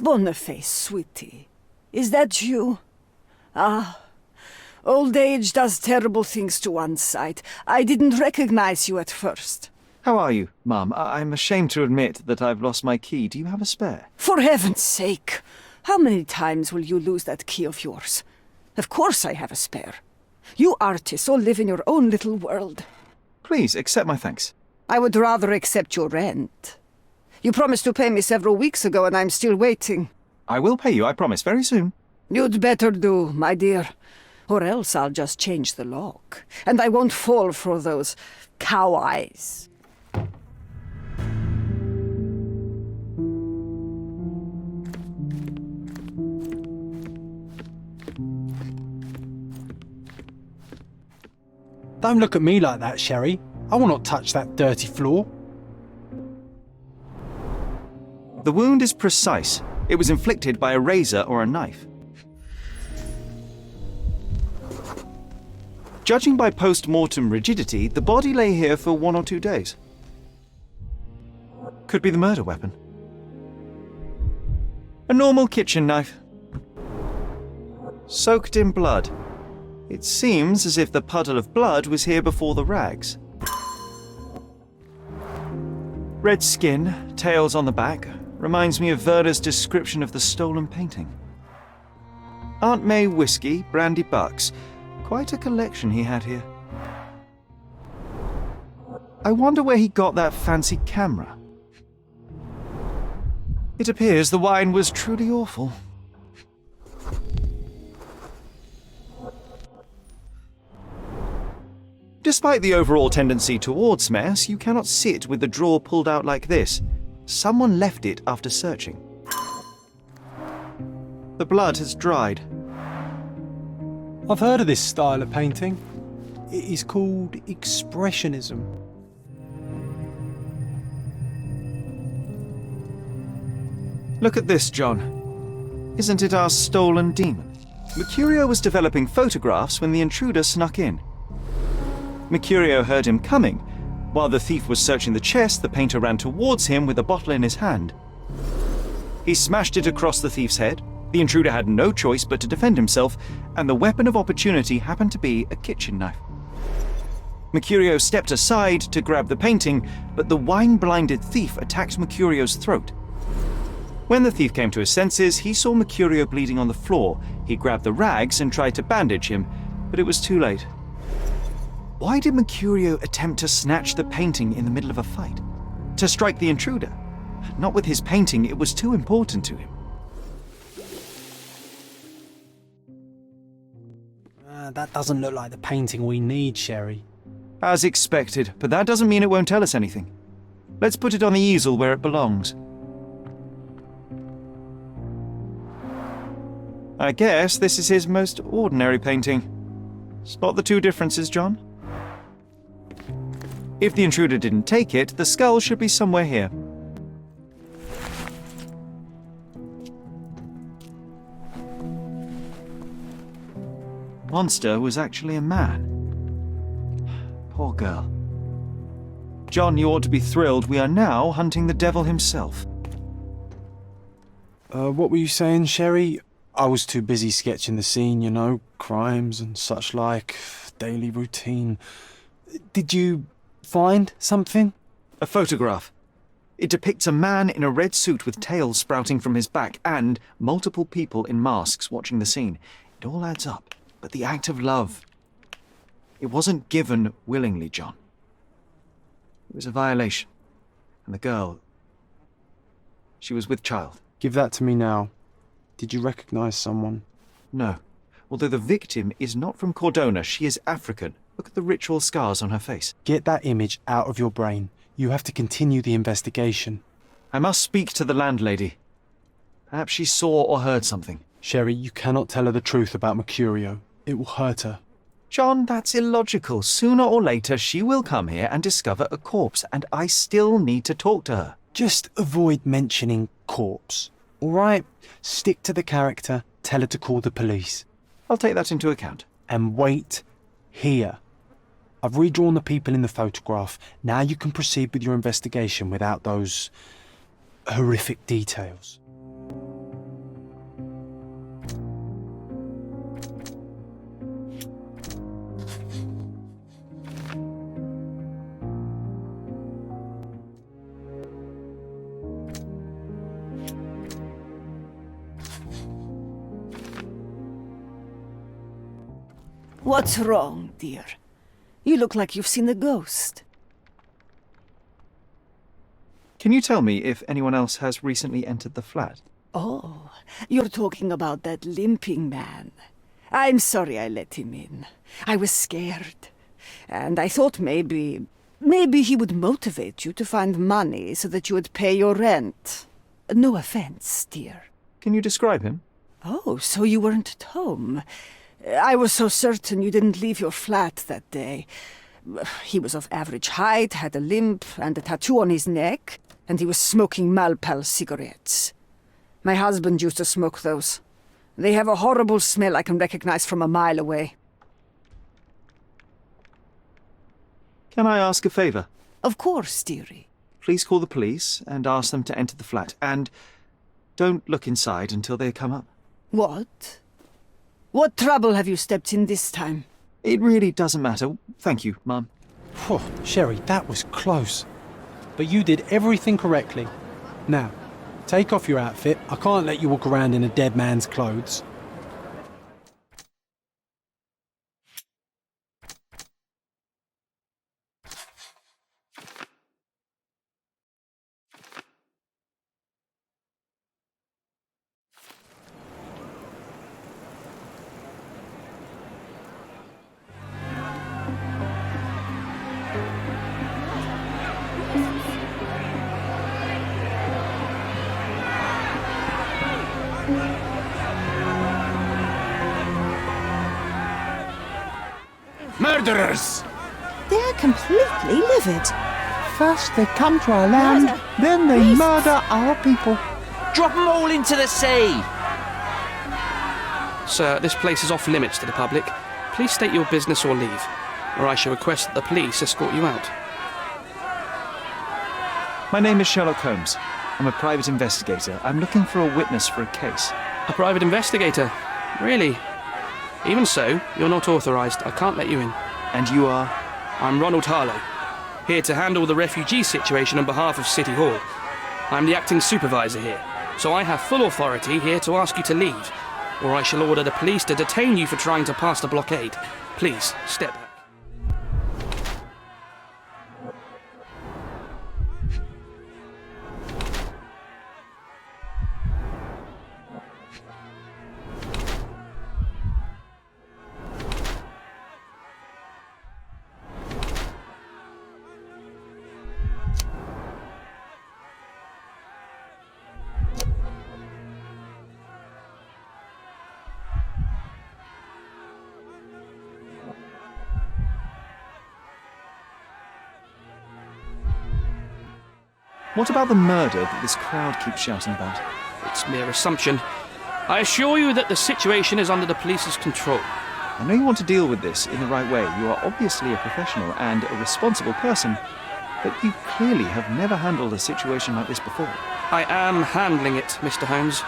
Boniface, sweetie. Is that you? Ah, old age does terrible things to one's sight. I didn't recognize you at first. How are you, Mum? I'm ashamed to admit that I've lost my key. Do you have a spare? For heaven's sake! How many times will you lose that key of yours? Of course I have a spare. You artists all live in your own little world. Please, accept my thanks. I would rather accept your rent. You promised to pay me several weeks ago, and I'm still waiting. I will pay you, I promise, very soon. You'd better do, my dear. Or else I'll just change the lock. And I won't fall for those cow eyes. Don't look at me like that, Sherry. I will not touch that dirty floor. The wound is precise. It was inflicted by a razor or a knife. Judging by post-mortem rigidity, the body lay here for 1 or 2 days. Could be the murder weapon. A normal kitchen knife. Soaked in blood. It seems as if the puddle of blood was here before the rags. Red skin, tails on the back, reminds me of Werder's description of the stolen painting. Aunt May whiskey, brandy bucks. Quite a collection he had here. I wonder where he got that fancy camera. It appears the wine was truly awful. Despite the overall tendency towards mess, you cannot sit with the drawer pulled out like this. Someone left it after searching. The blood has dried. I've heard of this style of painting. It is called Expressionism. Look at this, John. Isn't it our stolen demon? Mercurio was developing photographs when the intruder snuck in. Mercurio heard him coming. While the thief was searching the chest, the painter ran towards him with a bottle in his hand. He smashed it across the thief's head. The intruder had no choice but to defend himself, and the weapon of opportunity happened to be a kitchen knife. Mercurio stepped aside to grab the painting, but the wine-blinded thief attacked Mercurio's throat. When the thief came to his senses, he saw Mercurio bleeding on the floor. He grabbed the rags and tried to bandage him, but it was too late. Why did Mercurio attempt to snatch the painting in the middle of a fight? To strike the intruder? Not with his painting, it was too important to him. That doesn't look like the painting we need, Sherry. As expected, but that doesn't mean it won't tell us anything. Let's put it on the easel where it belongs. I guess this is his most ordinary painting. Spot the two differences, John? If the intruder didn't take it, the skull should be somewhere here. Monster was actually a man. Poor girl. John, you ought to be thrilled. We are now hunting the devil himself. What were you saying, Sherry? I was too busy sketching the scene, you know, crimes and such like, daily routine. Did you find something? A photograph. It depicts a man in a red suit with tails sprouting from his back and multiple people in masks watching the scene. It all adds up. But the act of love, it wasn't given willingly, John. It was a violation. And the girl, she was with child. Give that to me now. Did you recognize someone? No. Although the victim is not from Cordona, she is African. Look at the ritual scars on her face. Get that image out of your brain. You have to continue the investigation. I must speak to the landlady. Perhaps she saw or heard something. Sherry, you cannot tell her the truth about Mercurio. It will hurt her. John, that's illogical. Sooner or later, she will come here and discover a corpse, and I still need to talk to her. Just avoid mentioning corpse, all right? Stick to the character, tell her to call the police. I'll take that into account. And wait here. I've redrawn the people in the photograph. Now you can proceed with your investigation without those horrific details. What's wrong, dear? You look like you've seen a ghost. Can you tell me if anyone else has recently entered the flat? Oh, you're talking about that limping man. I'm sorry I let him in. I was scared. And I thought maybe he would motivate you to find money so that you would pay your rent. No offense, dear. Can you describe him? Oh, so you weren't at home. I was so certain you didn't leave your flat that day. He was of average height, had a limp and a tattoo on his neck, and he was smoking Malpal cigarettes. My husband used to smoke those. They have a horrible smell I can recognize from a mile away. Can I ask a favor? Of course, dearie. Please call the police and ask them to enter the flat, and don't look inside until they come up. What? What trouble have you stepped in this time? It really doesn't matter. Thank you, Mum. Phew, Sherry, that was close. But you did everything correctly. Now, take off your outfit. I can't let you walk around in a dead man's clothes. Murderers! They're completely livid. First they come to our land, Murder. then they Beasts. murder our people. Drop them all into the sea! Sir, this place is off limits to the public. Please state your business or leave, or I shall request that the police escort you out. My name is Sherlock Holmes. I'm a private investigator. I'm looking for a witness for a case. A private investigator? Really? Even so, you're not authorised. I can't let you in. And you are? I'm Ronald Harlow, here to handle the refugee situation on behalf of City Hall. I'm the acting supervisor here, so I have full authority here to ask you to leave, or I shall order the police to detain you for trying to pass the blockade. Please, step back. What about the murder that this crowd keeps shouting about? It's mere assumption. I assure you that the situation is under the police's control. I know you want to deal with this in the right way. You are obviously a professional and a responsible person, but you clearly have never handled a situation like this before. I am handling it, Mr. Holmes.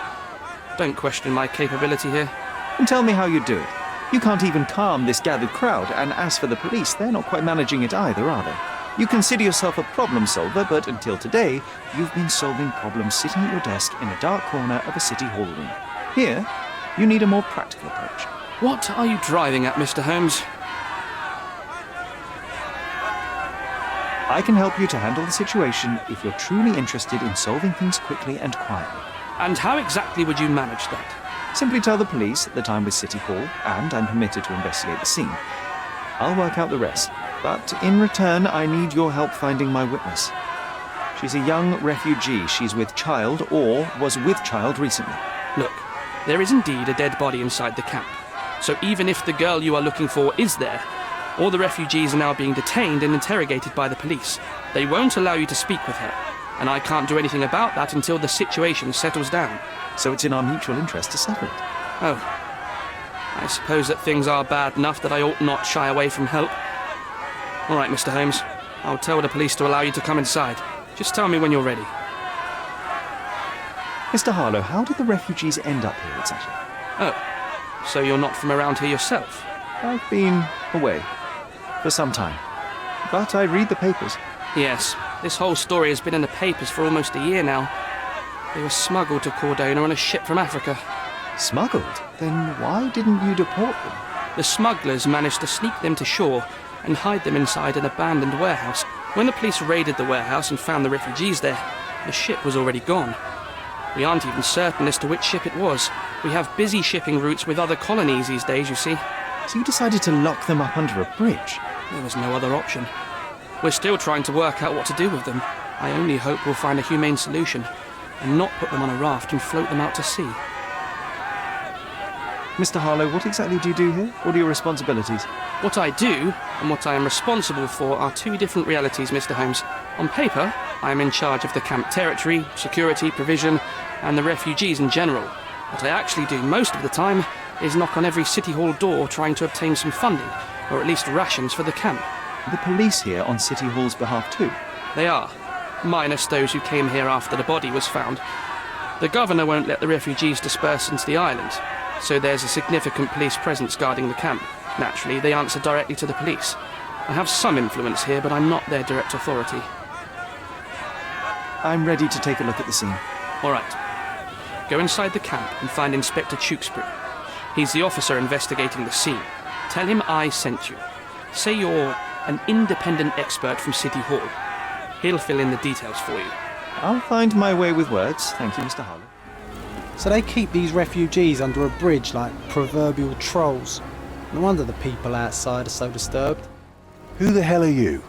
Don't question my capability here. And tell me how you do it. You can't even calm this gathered crowd, and as for the police, they're not quite managing it either, are they? You consider yourself a problem solver, but until today, you've been solving problems sitting at your desk in a dark corner of a city hall room. Here, you need a more practical approach. What are you driving at, Mr. Holmes? I can help you to handle the situation if you're truly interested in solving things quickly and quietly. And how exactly would you manage that? Simply tell the police that I'm with City Hall and I'm permitted to investigate the scene. I'll work out the rest, but in return I need your help finding my witness. She's a young refugee. She's with child or was with child recently. Look, there is indeed a dead body inside the camp. So even if the girl you are looking for is there, all the refugees are now being detained and interrogated by the police. They won't allow you to speak with her, and I can't do anything about that until the situation settles down. So it's in our mutual interest to settle it. Oh, I suppose that things are bad enough that I ought not shy away from help. All right, Mr. Holmes, I'll tell the police to allow you to come inside. Just tell me when you're ready. Mr. Harlow, how did the refugees end up here exactly? Oh, so you're not from around here yourself? I've been away for some time, but I read the papers. Yes, this whole story has been in the papers for almost a year now. They were smuggled to Cordona on a ship from Africa. Smuggled? Then why didn't you deport them? The smugglers managed to sneak them to shore and hide them inside an abandoned warehouse. When the police raided the warehouse and found the refugees there, the ship was already gone. We aren't even certain as to which ship it was. We have busy shipping routes with other colonies these days, you see. So you decided to lock them up under a bridge? There was no other option. We're still trying to work out what to do with them. I only hope we'll find a humane solution and not put them on a raft and float them out to sea. Mr. Harlow, what exactly do you do here? What are your responsibilities? What I do and what I am responsible for are two different realities, Mr. Holmes. On paper, I am in charge of the camp territory, security, provision, and the refugees in general. What I actually do most of the time is knock on every City Hall door trying to obtain some funding, or at least rations for the camp. The police here on City Hall's behalf too? They are, minus those who came here after the body was found. The governor won't let the refugees disperse into the island, so there's a significant police presence guarding the camp. Naturally, they answer directly to the police. I have some influence here, but I'm not their direct authority. I'm ready to take a look at the scene. All right. Go inside the camp and find Inspector Tewkesbury. He's the officer investigating the scene. Tell him I sent you. Say you're an independent expert from City Hall. He'll fill in the details for you. I'll find my way with words. Thank you, Mr. Harlow. So they keep these refugees under a bridge like proverbial trolls. No wonder the people outside are so disturbed. Who the hell are you?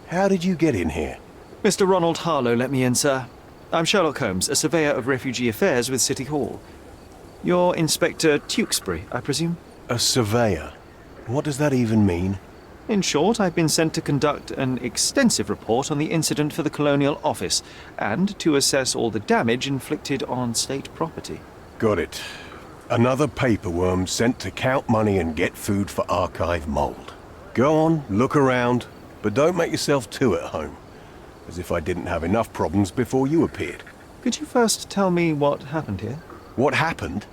How did you get in here? Mr. Ronald Harlow let me in, sir. I'm Sherlock Holmes, a surveyor of refugee affairs with City Hall. You're Inspector Tewkesbury, I presume? A surveyor? What does that even mean? In short, I've been sent to conduct an extensive report on the incident for the Colonial Office and to assess all the damage inflicted on state property. Got it. Another paperworm sent to count money and get food for archive mold. Go on, look around, but don't make yourself too at home. As if I didn't have enough problems before you appeared. Could you first tell me what happened here? What happened?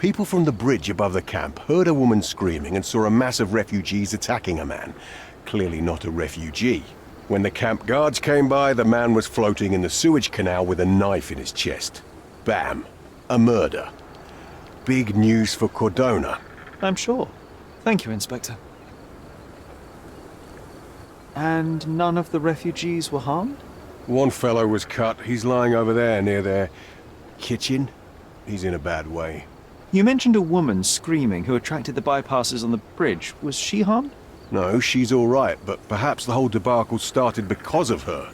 People from the bridge above the camp heard a woman screaming and saw a mass of refugees attacking a man. Clearly not a refugee. When the camp guards came by, the man was floating in the sewage canal with a knife in his chest. Bam. A murder. Big news for Cordona. I'm sure. Thank you, Inspector. And none of the refugees were harmed? One fellow was cut. He's lying over there near their kitchen. He's in a bad way. You mentioned a woman screaming who attracted the bypassers on the bridge. Was she harmed? No, she's all right, but perhaps the whole debacle started because of her.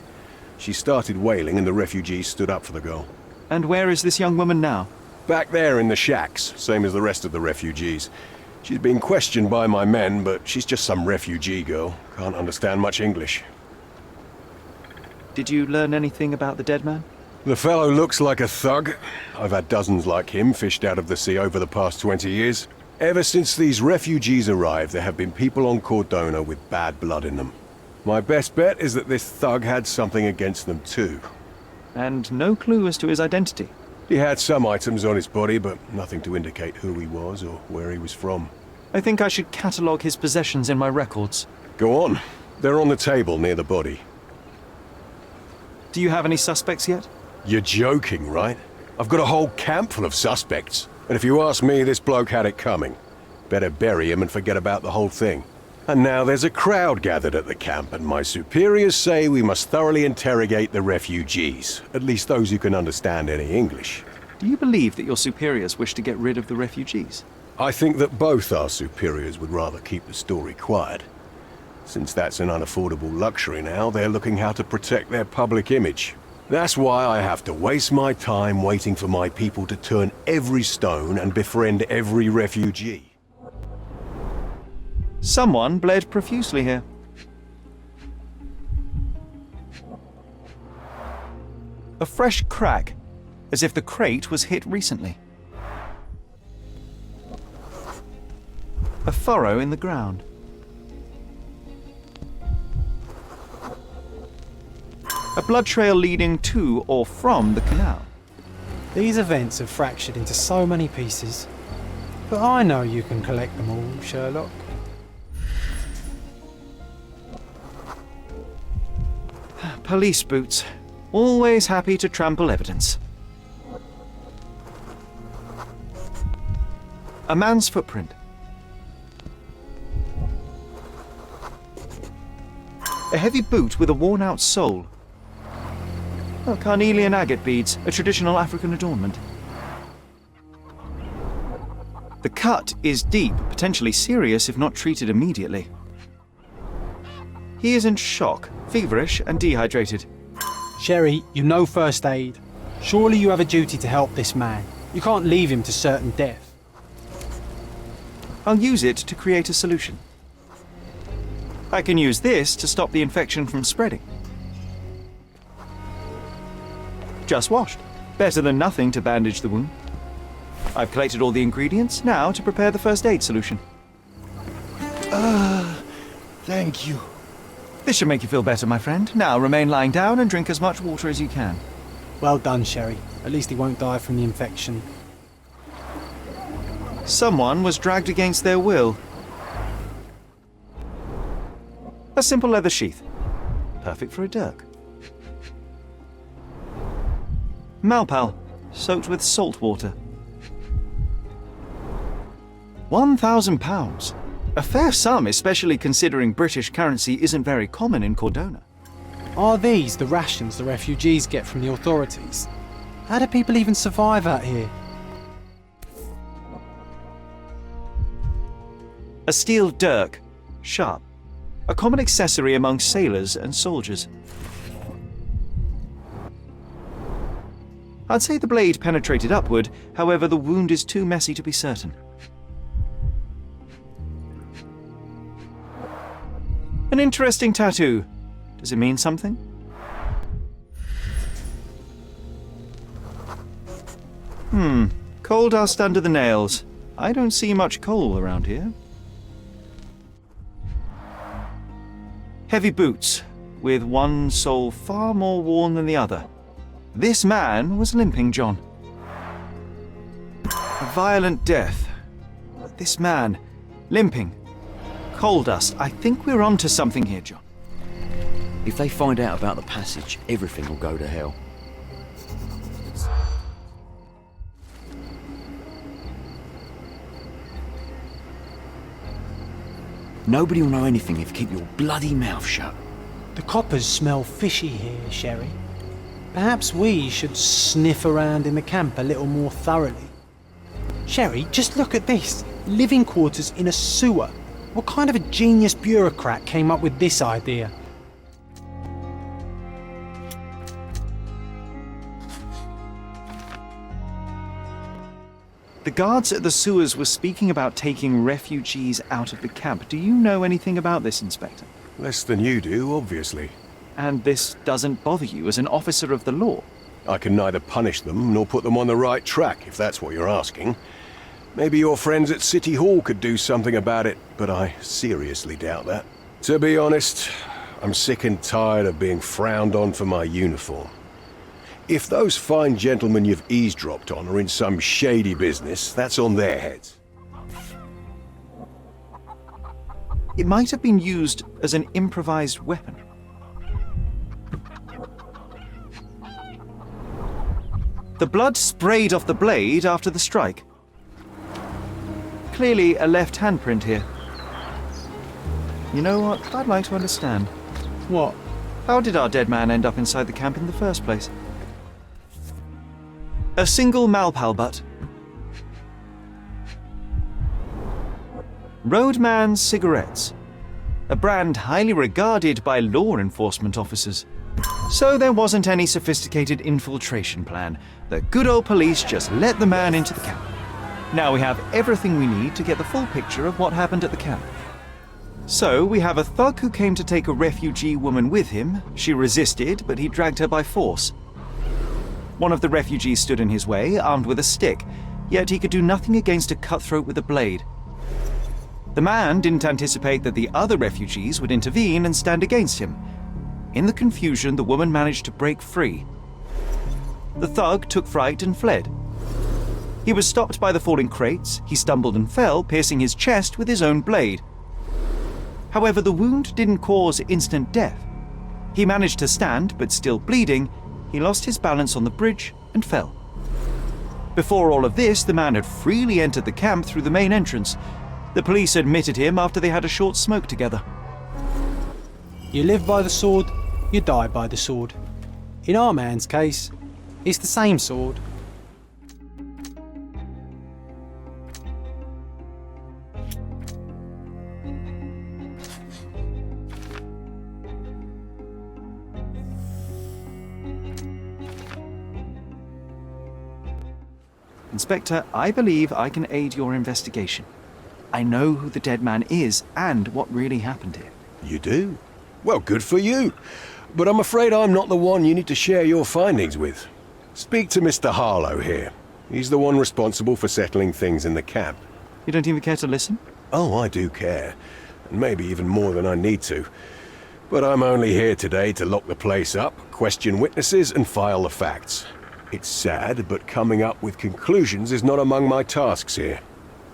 She started wailing and the refugees stood up for the girl. And where is this young woman now? Back there in the shacks, same as the rest of the refugees. She's being questioned by my men, but she's just some refugee girl. Can't understand much English. Did you learn anything about the dead man? The fellow looks like a thug. I've had dozens like him fished out of the sea over the past 20 years. Ever since these refugees arrived, there have been people on Cordona with bad blood in them. My best bet is that this thug had something against them too. And no clue as to his identity? He had some items on his body, but nothing to indicate who he was or where he was from. I think I should catalogue his possessions in my records. Go on. They're on the table near the body. Do you have any suspects yet? You're joking, right? I've got a whole camp full of suspects. And if you ask me, this bloke had it coming. Better bury him and forget about the whole thing. And now there's a crowd gathered at the camp, and my superiors say we must thoroughly interrogate the refugees. At least those who can understand any English. Do you believe that your superiors wish to get rid of the refugees? I think that both our superiors would rather keep the story quiet. Since that's an unaffordable luxury now, they're looking how to protect their public image. That's why I have to waste my time waiting for my people to turn every stone and befriend every refugee. Someone bled profusely here. A fresh crack, as if the crate was hit recently. A furrow in the ground. A blood trail leading to or from the canal. These events have fractured into so many pieces. But I know you can collect them all, Sherlock. Police boots. Always happy to trample evidence. A man's footprint. heavy boot with a worn-out sole. Oh, carnelian agate beads, a traditional African adornment. The cut is deep, potentially serious if not treated immediately. He is in shock, feverish and dehydrated. Sherry, you know first aid. Surely you have a duty to help this man. You can't leave him to certain death. I'll use it to create a solution. I can use this to stop the infection from spreading. Just washed. Better than nothing to bandage the wound. I've collated all the ingredients, now to prepare the first aid solution. Thank you. This should make you feel better, my friend. Now remain lying down and drink as much water as you can. Well done, Sherry. At least he won't die from the infection. Someone was dragged against their will. A simple leather sheath. Perfect for a dirk. Malpal, soaked with salt water. £1,000. A fair sum, especially considering British currency isn't very common in Cordona. Are these the rations the refugees get from the authorities? How do people even survive out here? A steel dirk, sharp. A common accessory among sailors and soldiers. I'd say the blade penetrated upward, however the wound is too messy to be certain. An interesting tattoo. Does it mean something? Coal dust under the nails. I don't see much coal around here. Heavy boots, with one sole far more worn than the other. This man was limping John. A violent death. This man, limping. Coal dust. I think we're onto something here, John. If they find out about the passage, everything will go to hell. Nobody will know anything if you keep your bloody mouth shut. The coppers smell fishy here, Sherry. Perhaps we should sniff around in the camp a little more thoroughly. Sherry, just look at this. Living quarters in a sewer. What kind of a genius bureaucrat came up with this idea? The guards at the sewers were speaking about taking refugees out of the camp. Do you know anything about this, Inspector? Less than you do, obviously. And this doesn't bother you as an officer of the law? I can neither punish them nor put them on the right track, if that's what you're asking. Maybe your friends at City Hall could do something about it, but I seriously doubt that. To be honest, I'm sick and tired of being frowned on for my uniform. If those fine gentlemen you've eavesdropped on are in some shady business, that's on their heads. It might have been used as an improvised weapon. The blood sprayed off the blade after the strike. Clearly a left handprint here. You know what? I'd like to understand. What? How did our dead man end up inside the camp in the first place? A single Malpal butt. Roadman cigarettes. A brand highly regarded by law enforcement officers. So there wasn't any sophisticated infiltration plan. The good old police just let the man into the camp. Now we have everything we need to get the full picture of what happened at the camp. So we have a thug who came to take a refugee woman with him. She resisted, but he dragged her by force. One of the refugees stood in his way, armed with a stick, yet he could do nothing against a cutthroat with a blade. The man didn't anticipate that the other refugees would intervene and stand against him. In the confusion, the woman managed to break free. The thug took fright and fled. He was stopped by the falling crates. He stumbled and fell, piercing his chest with his own blade. However, the wound didn't cause instant death. He managed to stand, but still bleeding, he lost his balance on the bridge and fell. Before all of this, the man had freely entered the camp through the main entrance. The police admitted him after they had a short smoke together. You live by the sword, you die by the sword. In our man's case, it's the same sword. Inspector, I believe I can aid your investigation. I know who the dead man is and what really happened here. You do? Well, good for you. But I'm afraid I'm not the one you need to share your findings with. Speak to Mr. Harlow here. He's the one responsible for settling things in the camp. You don't even care to listen? Oh, I do care. And maybe even more than I need to. But I'm only here today to lock the place up, question witnesses, and file the facts. It's sad, but coming up with conclusions is not among my tasks here.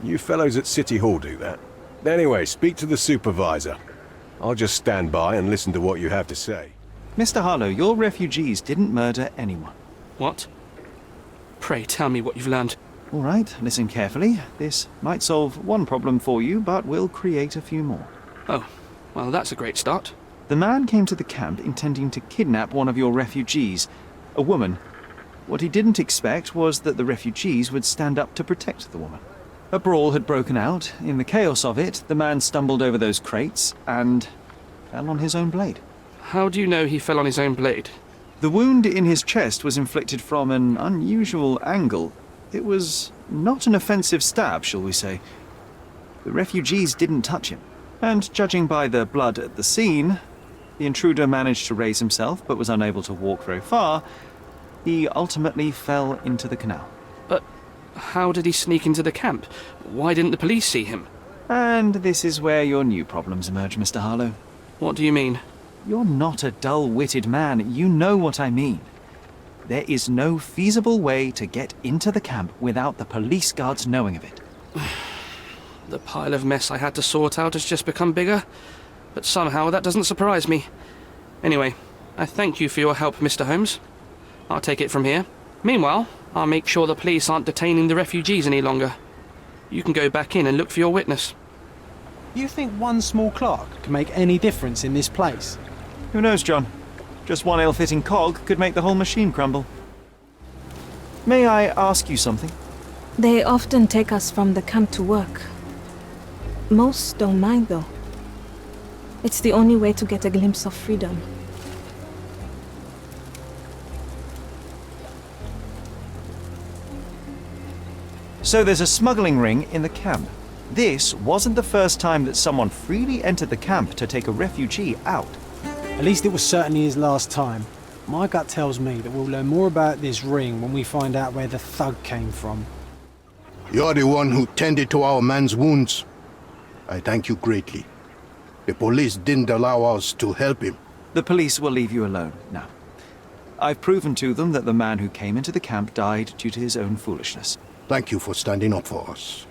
You fellows at City Hall do that. Anyway, speak to the supervisor. I'll just stand by and listen to what you have to say. Mr. Harlow, your refugees didn't murder anyone. What? Pray tell me what you've learned. All right, listen carefully. This might solve one problem for you, but will create a few more. Oh, well, that's a great start. The man came to the camp intending to kidnap one of your refugees, a woman. What he didn't expect was that the refugees would stand up to protect the woman. A brawl had broken out. In the chaos of it, the man stumbled over those crates and fell on his own blade. How do you know he fell on his own blade? The wound in his chest was inflicted from an unusual angle. It was not an offensive stab, shall we say. The refugees didn't touch him. And judging by the blood at the scene, the intruder managed to raise himself but was unable to walk very far. He ultimately fell into the canal. But how did he sneak into the camp? Why didn't the police see him? And this is where your new problems emerge, Mr. Harlow. What do you mean? You're not a dull-witted man. You know what I mean. There is no feasible way to get into the camp without the police guards knowing of it. The pile of mess I had to sort out has just become bigger, but somehow that doesn't surprise me. Anyway, I thank you for your help, Mr. Holmes. I'll take it from here. Meanwhile, I'll make sure the police aren't detaining the refugees any longer. You can go back in and look for your witness. You think one small clerk can make any difference in this place? Who knows, John? Just one ill-fitting cog could make the whole machine crumble. May I ask you something? They often take us from the camp to work. Most don't mind, though. It's the only way to get a glimpse of freedom. So there's a smuggling ring in the camp. This wasn't the first time that someone freely entered the camp to take a refugee out. At least it was certainly his last time. My gut tells me that we'll learn more about this ring when we find out where the thug came from. You're the one who tended to our man's wounds. I thank you greatly. The police didn't allow us to help him. The police will leave you alone now. I've proven to them that the man who came into the camp died due to his own foolishness. Thank you for standing up for us.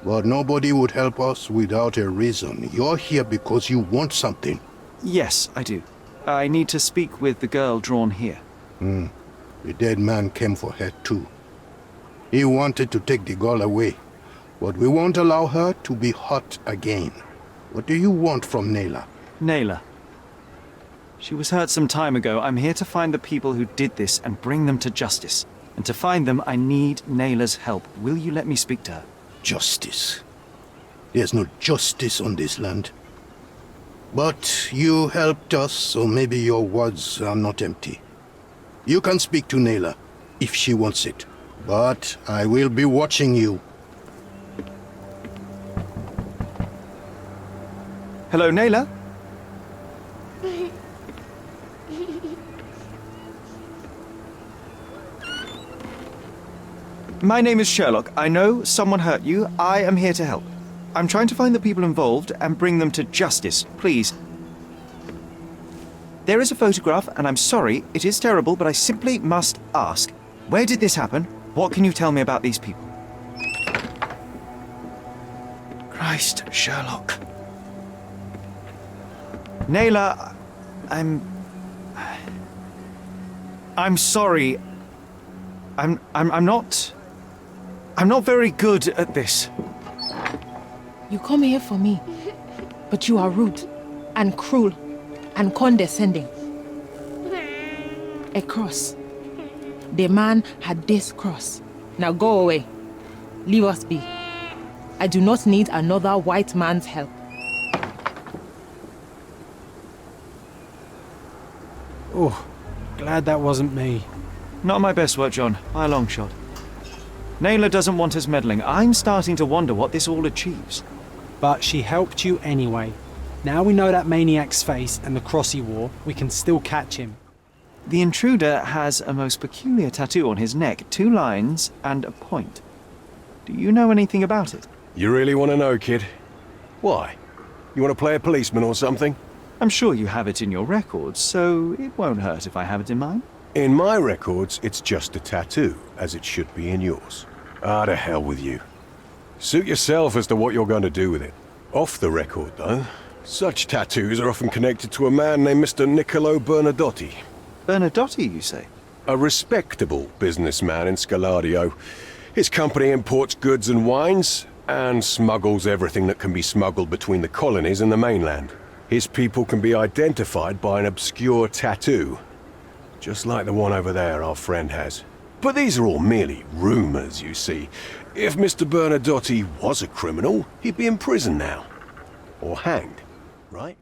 But nobody would help us without a reason. You're here because you want something. Yes, I do. I need to speak with the girl drawn here. The dead man came for her too. He wanted to take the girl away, but we won't allow her to be hurt again. What do you want from Naylor? Naylor. She was hurt some time ago. I'm here to find the people who did this and bring them to justice. And to find them, I need Naylor's help. Will you let me speak to her? Justice. There's no justice on this land. But you helped us, so maybe your words are not empty. You can speak to Naylor, if she wants it. But I will be watching you. Hello, Naylor? My name is Sherlock. I know someone hurt you. I am here to help. I'm trying to find the people involved and bring them to justice. Please. There is a photograph, and I'm sorry, it is terrible, but I simply must ask. Where did this happen? What can you tell me about these people? Christ, Sherlock. Naylor, I'm sorry. I'm not very good at this. You come here for me, but you are rude and cruel and condescending. A cross. The man had this cross. Now go away. Leave us be. I do not need another white man's help. Oh, glad that wasn't me. Not my best work, John, by a long shot. Naylor doesn't want us meddling. I'm starting to wonder what this all achieves. But she helped you anyway. Now we know that maniac's face and the cross he wore, we can still catch him. The intruder has a most peculiar tattoo on his neck, 2 lines and a point. Do you know anything about it? You really want to know, kid? Why? You want to play a policeman or something? I'm sure you have it in your records, so it won't hurt if I have it in mine. In my records, it's just a tattoo, as it should be in yours. Ah, to hell with you. Suit yourself as to what you're going to do with it. Off the record, though, such tattoos are often connected to a man named Mr. Niccolo Bernadotti. Bernadotti, you say? A respectable businessman in Scaladio. His company imports goods and wines, and smuggles everything that can be smuggled between the colonies and the mainland. His people can be identified by an obscure tattoo, just like the one over there our friend has. But these are all merely rumors, you see. If Mr. Bernadotti was a criminal, he'd be in prison now. Or hanged, right?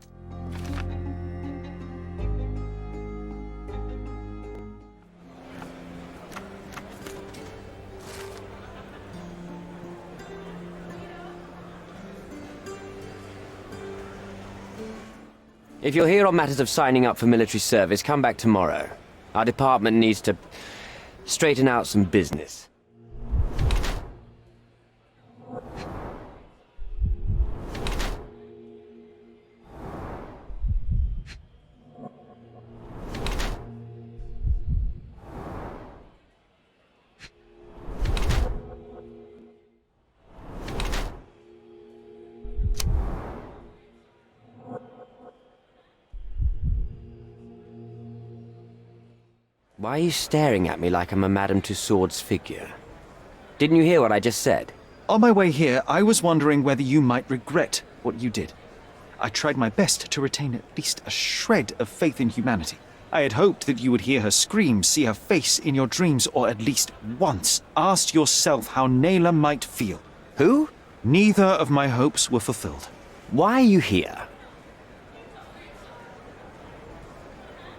If you're here on matters of signing up for military service, come back tomorrow. Our department needs to straighten out some business. Why are you staring at me like I'm a Madame Tussauds figure? Didn't you hear what I just said? On my way here, I was wondering whether you might regret what you did. I tried my best to retain at least a shred of faith in humanity. I had hoped that you would hear her scream, see her face in your dreams, or at least once asked yourself how Naylor might feel. Who? Neither of my hopes were fulfilled. Why are you here?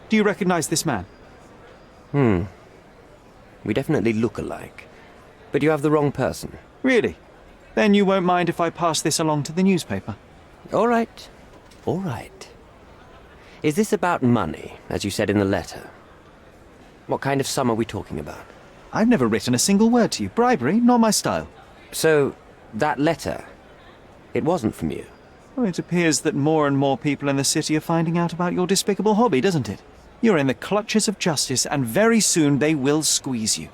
Do you recognize this man? We definitely look alike. But you have the wrong person. Really? Then you won't mind if I pass this along to the newspaper? All right. All right. Is this about money, as you said in the letter? What kind of sum are we talking about? I've never written a single word to you. Bribery, not my style. So, that letter, it wasn't from you? Well, it appears that more and more people in the city are finding out about your despicable hobby, doesn't it? You're in the clutches of justice, and very soon they will squeeze you.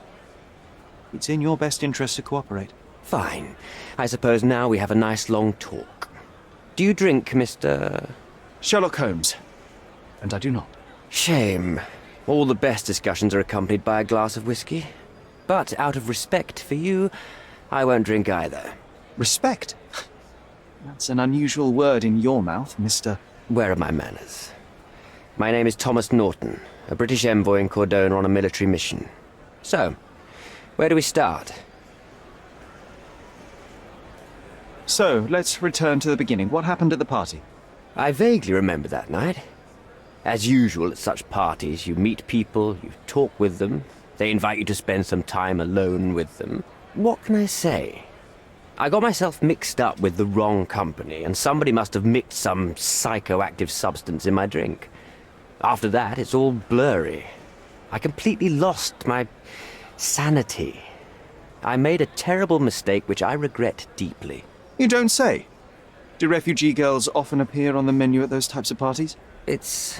It's in your best interest to cooperate. Fine. I suppose now we have a nice long talk. Do you drink, Mr. Sherlock Holmes. And I do not. Shame. All the best discussions are accompanied by a glass of whiskey. But out of respect for you, I won't drink either. Respect? That's an unusual word in your mouth, Mr. Where are my manners? My name is Thomas Norton, a British envoy in Cordona on a military mission. So, where do we start? So, let's return to the beginning. What happened at the party? I vaguely remember that night. As usual at such parties, you meet people, you talk with them, they invite you to spend some time alone with them. What can I say? I got myself mixed up with the wrong company, and somebody must have mixed some psychoactive substance in my drink. After that, it's all blurry. I completely lost my sanity. I made a terrible mistake which I regret deeply. You don't say. Do refugee girls often appear on the menu at those types of parties? It's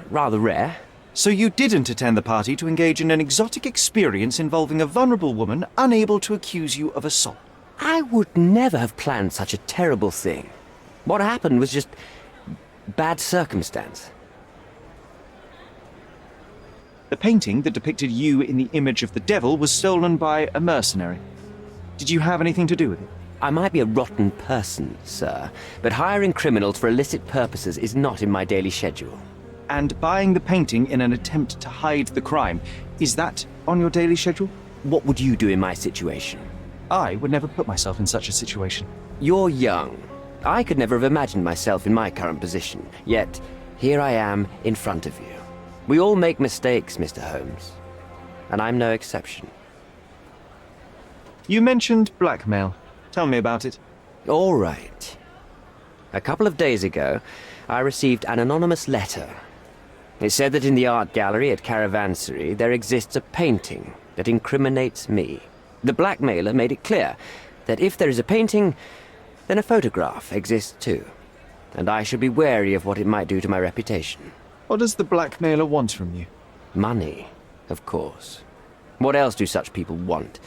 rather rare. So you didn't attend the party to engage in an exotic experience involving a vulnerable woman unable to accuse you of assault? I would never have planned such a terrible thing. What happened was just bad circumstance. The painting that depicted you in the image of the devil was stolen by a mercenary. Did you have anything to do with it? I might be a rotten person, sir, but hiring criminals for illicit purposes is not in my daily schedule. and buying the painting in an attempt to hide the crime. Is that on your daily schedule? What would you do in my situation? I would never put myself in such a situation. You're young. I could never have imagined myself in my current position. Yet, here I am in front of you. We all make mistakes, Mr. Holmes. And I'm no exception. You mentioned blackmail. Tell me about it. All right. A couple of days ago, I received an anonymous letter. It said that in the art gallery at Caravansary there exists a painting that incriminates me. The blackmailer made it clear that if there is a painting, then a photograph exists too. And I should be wary of what it might do to my reputation. What does the blackmailer want from you? Money, of course. What else do such people want?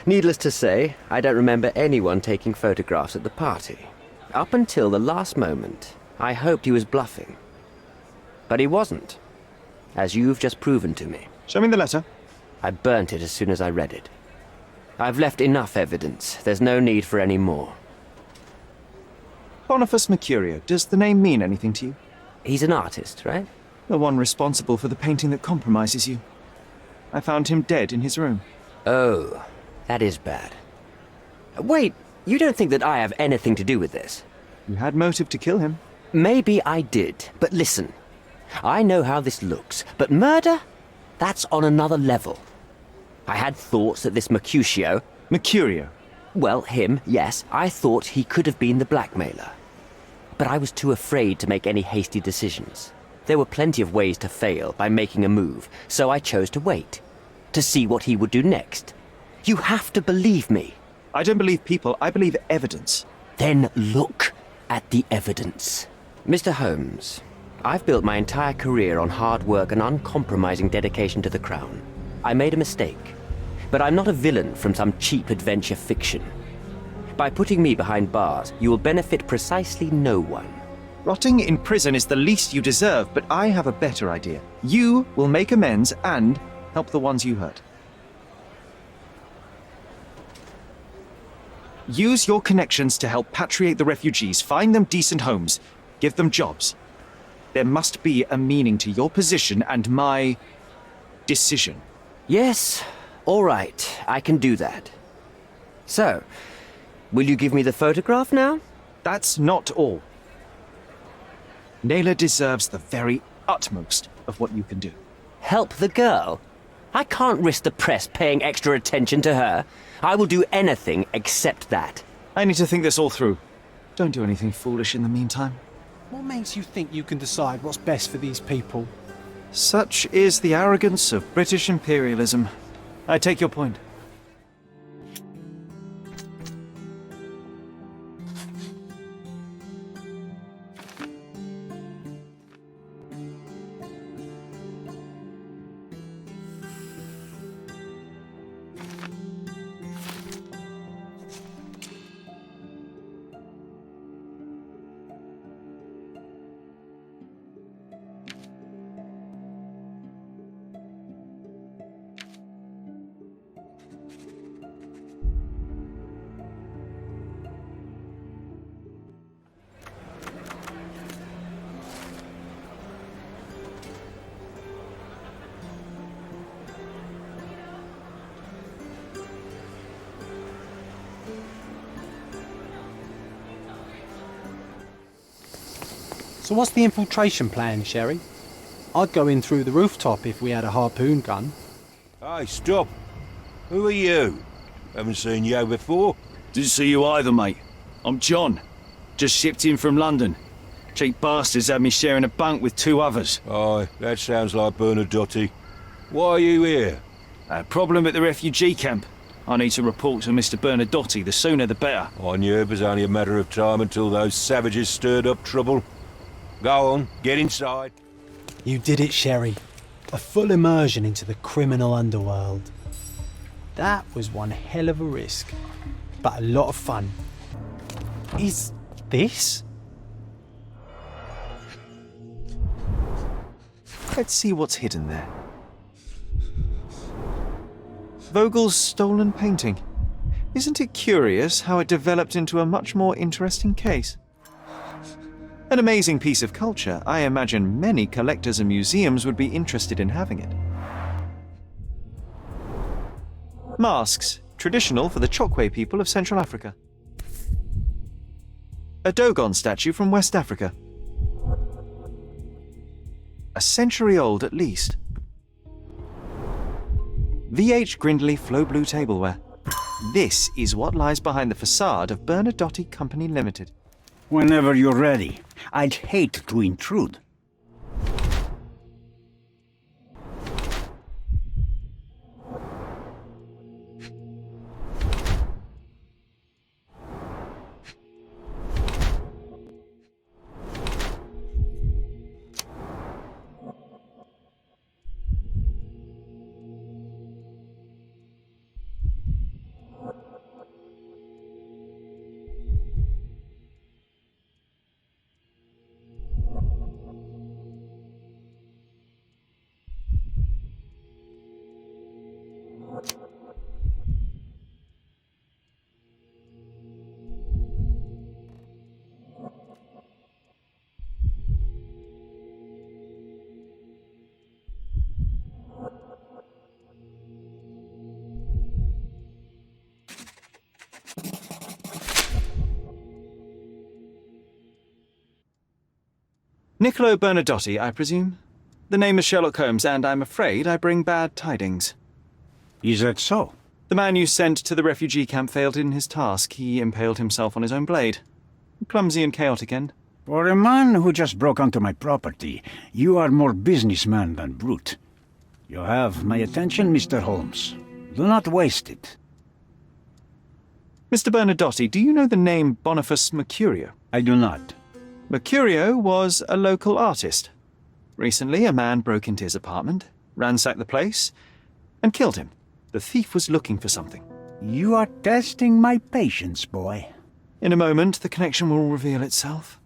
Needless to say, I don't remember anyone taking photographs at the party. Up until the last moment, I hoped he was bluffing. But he wasn't, as you've just proven to me. Show me the letter. I burnt it as soon as I read it. I've left enough evidence. There's no need for any more. Boniface Mercurio, does the name mean anything to you? He's an artist, right? The one responsible for the painting that compromises you. I found him dead in his room. Oh, that is bad. Wait, you don't think that I have anything to do with this? You had motive to kill him. Maybe I did, but listen. I know how this looks, but murder? That's on another level. I had thoughts that this Mercutio... Mercurio? Well, him, yes. I thought he could have been the blackmailer. But I was too afraid to make any hasty decisions. There were plenty of ways to fail by making a move, so I chose to wait. To see what he would do next. You have to believe me. I don't believe people, I believe evidence. Then look at the evidence. Mr. Holmes, I've built my entire career on hard work and uncompromising dedication to the Crown. I made a mistake, but I'm not a villain from some cheap adventure fiction. By putting me behind bars, you will benefit precisely no one. Rotting in prison is the least you deserve, but I have a better idea. You will make amends and help the ones you hurt. Use your connections to help patriate the refugees, find them decent homes, give them jobs. There must be a meaning to your position and my decision. Yes, all right, I can do that. So, will you give me the photograph now? That's not all. Naylor deserves the very utmost of what you can do. Help the girl? I can't risk the press paying extra attention to her. I will do anything except that. I need to think this all through. Don't do anything foolish in the meantime. What makes you think you can decide what's best for these people? Such is the arrogance of British imperialism. I take your point. So what's the infiltration plan, Sherry? I'd go in through the rooftop if we had a harpoon gun. Hey, stop. Who are you? Haven't seen you before. Didn't see you either, mate. I'm John. Just shipped in from London. Cheap bastards had me sharing a bunk with two others. Aye, that sounds like Bernadotte. Why are you here? A problem at the refugee camp. I need to report to Mr. Bernadotte. The sooner the better. I knew it was only a matter of time until those savages stirred up trouble. Go on, get inside. You did it, Sherry. A full immersion into the criminal underworld. That was one hell of a risk, but a lot of fun. Is this? Let's see what's hidden there. Vogel's stolen painting. Isn't it curious how it developed into a much more interesting case? An amazing piece of culture. I imagine many collectors and museums would be interested in having it. Masks, traditional for the Chokwe people of Central Africa. A Dogon statue from West Africa. A century old at least. VH Grindley Flow Blue tableware. This is what lies behind the facade of Bernadotte Company Limited. Whenever you're ready. I'd hate to intrude. Niccolo Bernadotte, I presume? The name is Sherlock Holmes, and I'm afraid I bring bad tidings. Is that so? The man you sent to the refugee camp failed in his task. He impaled himself on his own blade. Clumsy and chaotic end. For a man who just broke onto my property, you are more businessman than brute. You have my attention, Mr. Holmes. Do not waste it. Mr. Bernadotte, do you know the name Boniface Mercurio? I do not. Mercurio was a local artist. Recently, a man broke into his apartment, ransacked the place, and killed him. The thief was looking for something. You are testing my patience, boy. In a moment, the connection will reveal itself.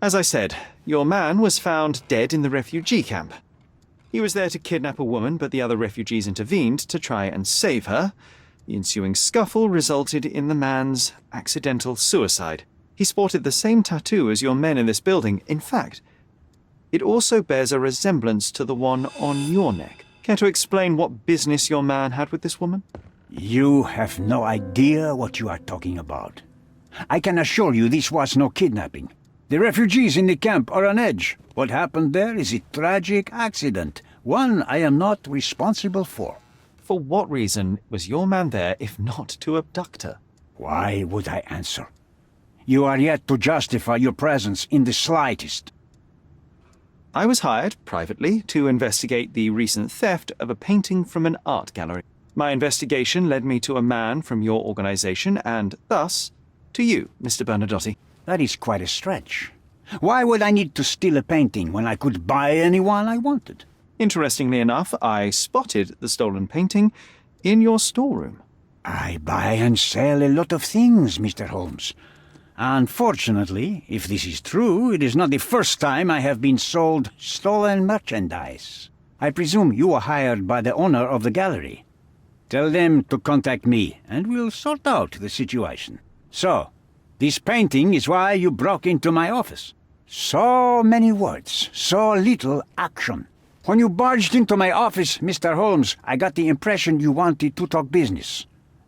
As I said, your man was found dead in the refugee camp. He was there to kidnap a woman, but the other refugees intervened to try and save her. The ensuing scuffle resulted in the man's accidental suicide. He sported the same tattoo as your men in this building. In fact, it also bears a resemblance to the one on your neck. Care to explain what business your man had with this woman? You have no idea what you are talking about. I can assure you this was no kidnapping. The refugees in the camp are on edge. What happened there is a tragic accident, one I am not responsible for. For what reason was your man there if not to abduct her? Why would I answer? You are yet to justify your presence in the slightest. I was hired, privately, to investigate the recent theft of a painting from an art gallery. My investigation led me to a man from your organization, and thus, to you, Mr. Bernadotte. That is quite a stretch. Why would I need to steal a painting when I could buy anyone I wanted? Interestingly enough, I spotted the stolen painting in your storeroom. I buy and sell a lot of things, Mr. Holmes. Unfortunately, if this is true, it is not the first time I have been sold stolen merchandise. I presume you were hired by the owner of the gallery. Tell them to contact me, and we'll sort out the situation. So, this painting is why you broke into my office. So many words, so little action. When you barged into my office, Mr. Holmes, I got the impression you wanted to talk business.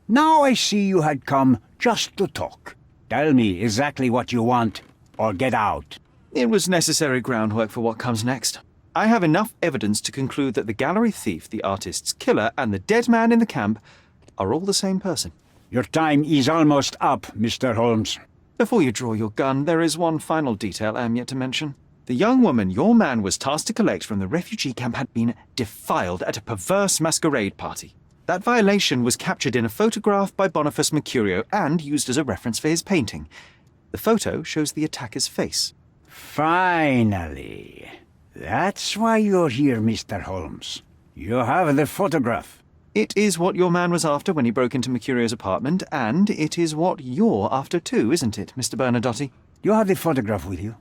Now I see you had come just to talk. Tell me exactly what you want, or get out. It was necessary groundwork for what comes next. I have enough evidence to conclude that the gallery thief, the artist's killer, and the dead man in the camp are all the same person. Your time is almost up, Mr. Holmes. Before you draw your gun, there is one final detail I am yet to mention. The young woman your man was tasked to collect from the refugee camp had been defiled at a perverse masquerade party. That violation was captured in a photograph by Boniface Mercurio and used as a reference for his painting. The photo shows the attacker's face. Finally. That's why you're here, Mr. Holmes. You have the photograph. It is what your man was after when he broke into Mercurio's apartment, and it is what you're after too, isn't it, Mr. Bernadotte? You have the photograph with you.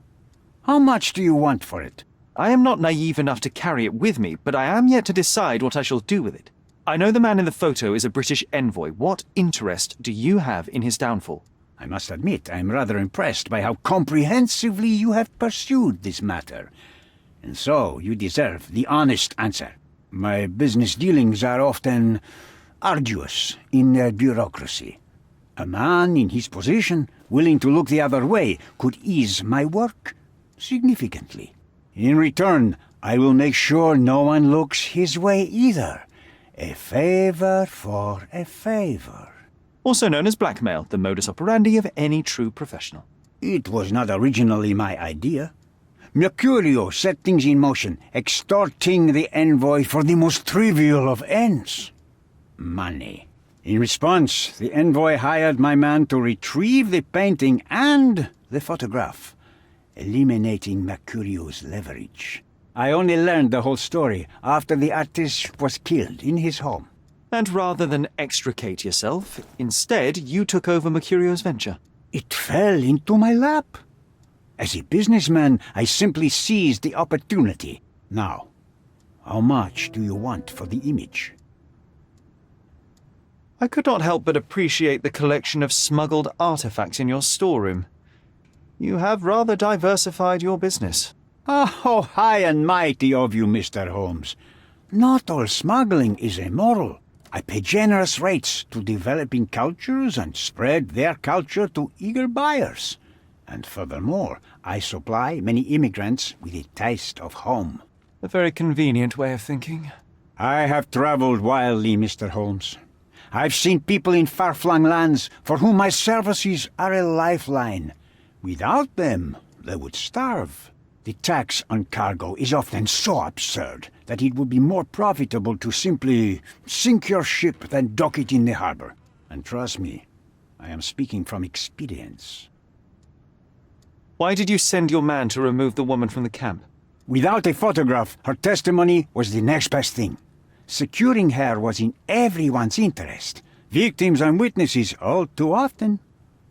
How much do you want for it? I am not naive enough to carry it with me, but I am yet to decide what I shall do with it. I know the man in the photo is a British envoy. What interest do you have in his downfall? I must admit, I am rather impressed by how comprehensively you have pursued this matter. And so, you deserve the honest answer. My business dealings are often arduous in their bureaucracy. A man in his position, willing to look the other way, could ease my work significantly. In return, I will make sure no one looks his way either. A favor for a favor. Also known as blackmail, the modus operandi of any true professional. It was not originally my idea. Mercurio set things in motion, extorting the envoy for the most trivial of ends. Money. In response, the envoy hired my man to retrieve the painting and the photograph, eliminating Mercurio's leverage. I only learned the whole story after the artist was killed in his home. And rather than extricate yourself, instead you took over Mercurio's venture. It fell into my lap. As a businessman, I simply seized the opportunity. Now, how much do you want for the image? I could not help but appreciate the collection of smuggled artifacts in your storeroom. You have rather diversified your business. Oh, high and mighty of you, Mr. Holmes. Not all smuggling is immoral. I pay generous rates to developing cultures and spread their culture to eager buyers. And furthermore, I supply many immigrants with a taste of home. A very convenient way of thinking. I have traveled widely, Mr. Holmes. I've seen people in far-flung lands for whom my services are a lifeline. Without them, they would starve. The tax on cargo is often so absurd that it would be more profitable to simply sink your ship than dock it in the harbor. And trust me, I am speaking from experience. Why did you send your man to remove the woman from the camp? Without a photograph, her testimony was the next best thing. Securing her was in everyone's interest. Victims and witnesses all too often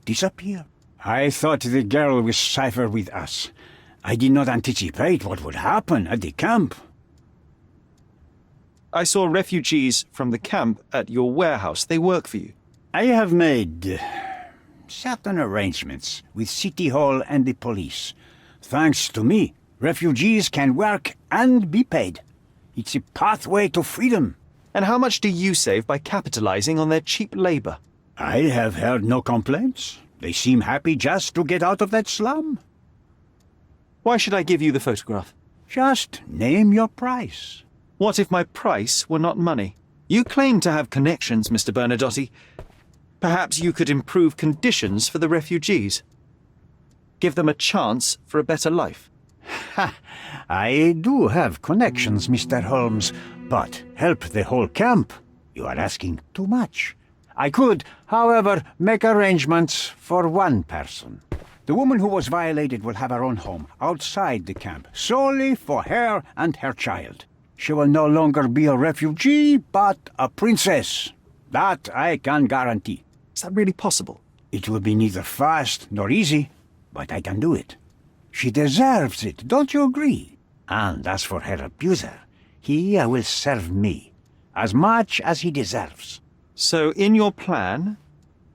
disappear. I thought the girl was safer with us. I did not anticipate what would happen at the camp. I saw refugees from the camp at your warehouse. They work for you. I have made certain arrangements with City Hall and the police. Thanks to me, refugees can work and be paid. It's a pathway to freedom. And how much do you save by capitalizing on their cheap labor? I have heard no complaints. They seem happy just to get out of that slum. Why should I give you the photograph? Just name your price. What if my price were not money? You claim to have connections, Mr. Bernadotte. Perhaps you could improve conditions for the refugees. Give them a chance for a better life. Ha! I do have connections, Mr. Holmes, but help the whole camp? You are asking too much. I could, however, make arrangements for one person. The woman who was violated will have her own home outside the camp, solely for her and her child. She will no longer be a refugee, but a princess. That I can guarantee. Is that really possible? It will be neither fast nor easy, but I can do it. She deserves it, don't you agree? And as for her abuser, he will serve me, as much as he deserves. So in your plan,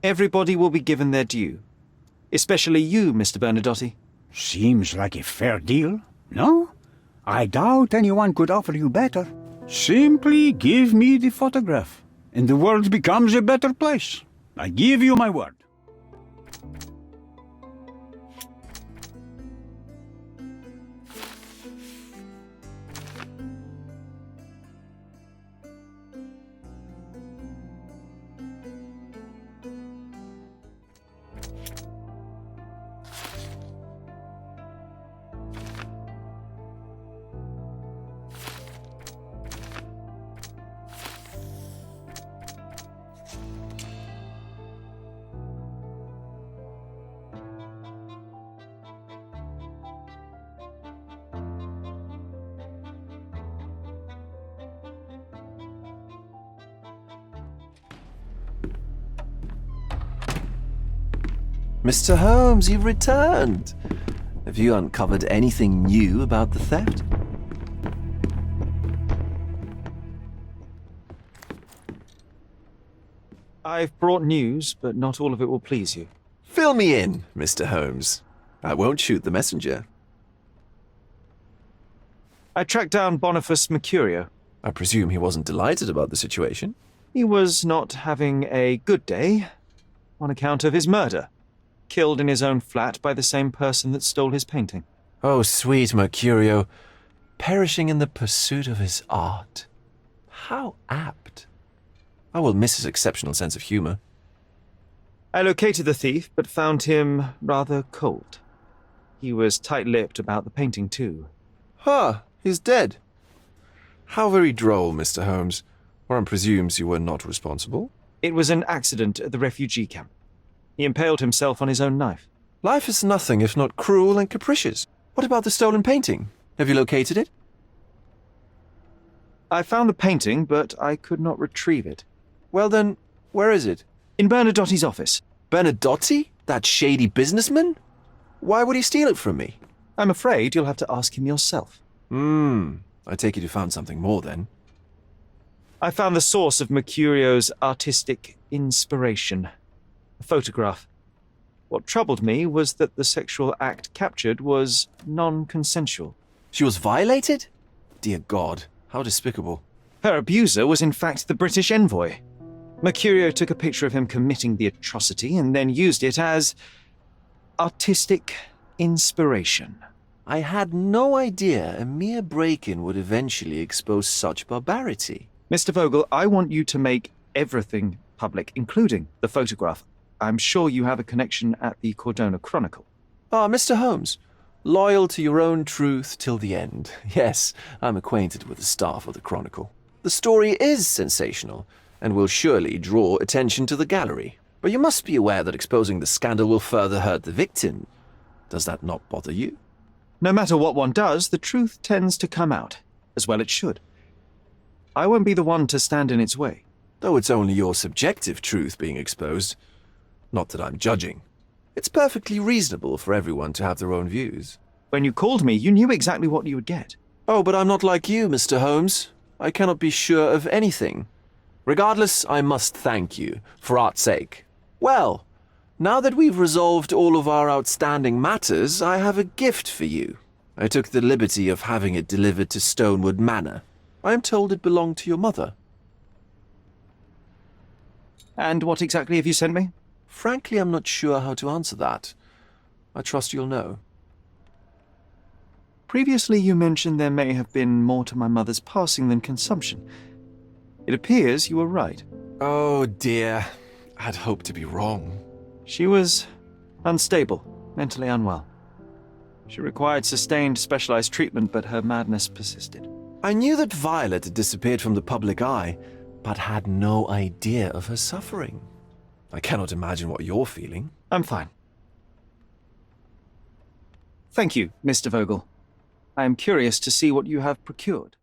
everybody will be given their due. Especially you, Mr. Bernadotte. Seems like a fair deal, no? I doubt anyone could offer you better. Simply give me the photograph, and the world becomes a better place. I give you my word. Mr. Holmes, you've returned. Have you uncovered anything new about the theft? I've brought news, but not all of it will please you. Fill me in, Mr. Holmes. I won't shoot the messenger. I tracked down Boniface Mercurio. I presume he wasn't delighted about the situation. He was not having a good day on account of his murder. Killed in his own flat by the same person that stole his painting. Oh, sweet Mercurio, perishing in the pursuit of his art. How apt. I will miss his exceptional sense of humor. I located the thief, but found him rather cold. He was tight-lipped about the painting, too. Huh, he's dead. How very droll, Mr. Holmes. Warren presumes you were not responsible. It was an accident at the refugee camp. He impaled himself on his own knife. Life is nothing if not cruel and capricious. What about the stolen painting? Have you located it? I found the painting, but I could not retrieve it. Well then, where is it? In Bernadotti's office. Bernadotti? That shady businessman? Why would he steal it from me? I'm afraid you'll have to ask him yourself. I take it you found something more then. I found the source of Mercurio's artistic inspiration. A photograph. What troubled me was that the sexual act captured was non-consensual. She was violated? Dear God, how despicable. Her abuser was in fact the British envoy. Mercurio took a picture of him committing the atrocity and then used it as artistic inspiration. I had no idea a mere break-in would eventually expose such barbarity. Mr. Vogel, I want you to make everything public, including the photograph. I'm sure you have a connection at the Cordona Chronicle. Ah, Mr. Holmes. Loyal to your own truth till the end. Yes, I'm acquainted with the staff of the Chronicle. The story is sensational, and will surely draw attention to the gallery. But you must be aware that exposing the scandal will further hurt the victim. Does that not bother you? No matter what one does, the truth tends to come out, as well it should. I won't be the one to stand in its way. Though it's only your subjective truth being exposed. Not that I'm judging. It's perfectly reasonable for everyone to have their own views. When you called me, you knew exactly what you would get. Oh, but I'm not like you, Mr. Holmes. I cannot be sure of anything. Regardless, I must thank you, for art's sake. Well, now that we've resolved all of our outstanding matters, I have a gift for you. I took the liberty of having it delivered to Stonewood Manor. I am told it belonged to your mother. And what exactly have you sent me? Frankly, I'm not sure how to answer that. I trust you'll know. Previously, you mentioned there may have been more to my mother's passing than consumption. It appears you were right. Oh dear, I'd hoped to be wrong. She was unstable, mentally unwell. She required sustained specialized treatment, but her madness persisted. I knew that Violet had disappeared from the public eye, but had no idea of her suffering. I cannot imagine what you're feeling. I'm fine. Thank you, Mr. Vogel. I am curious to see what you have procured.